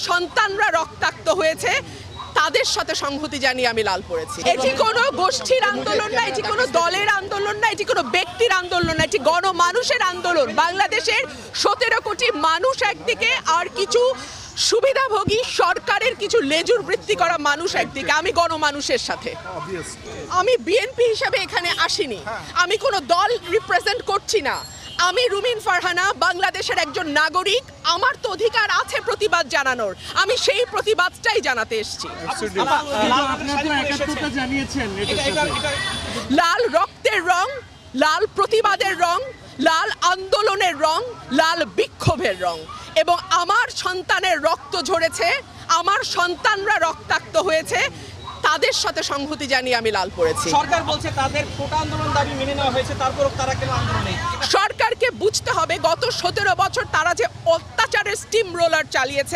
সন্তানরা রক্তাক্ত হয়েছে তাদের সাথে সংহতি জানিয়ে আমি লাল পড়েছি। এটি কোনো গোষ্ঠীর আন্দোলন না, এটি কোনো দলের আন্দোলন না, এটি কোনো ব্যক্তির আন্দোলন না, এটি গণমানুষের আন্দোলন। বাংলাদেশের 17 কোটি মানুষ একদিকে, আর কিছু সুবিধাভোগী সরকারের কিছু লেজুর বৃত্তি করা মানুষ একদিকে। আমি গণমানুষের সাথে। আমি বিএনপি হিসাবে এখানে আসিনি, আমি কোনো দল রিপ্রেজেন্ট করছি না। আমি রুমিন ফারহানা, বাংলাদেশের একজন নাগরিক। আমার তো অধিকার আছে প্রতিবাদ জানানোর, আমি সেই প্রতিবাদটাই জানাতে এসেছি। লাল রক্তের রং, লাল প্রতিবাদের রং, লাল আন্দোলনের রং, লাল বিক্ষোভের রং। এবং আমার সন্তানের রক্ত ঝরেছে, আমার সন্তানরা রক্তাক্ত হয়েছে, তাদের সাথে সংহতি জানিয়ে আমি লাল পড়েছি। সরকার বলছে তাদের কোটা আন্দোলন দাবি মেনে নেওয়া হয়েছে, তারপরও তারা কেন আন্দোলনে? সরকারকে বুঝতে হবে গত 17 বছর তারা যে অত্যাচারের স্টিম রোলার চালিয়েছে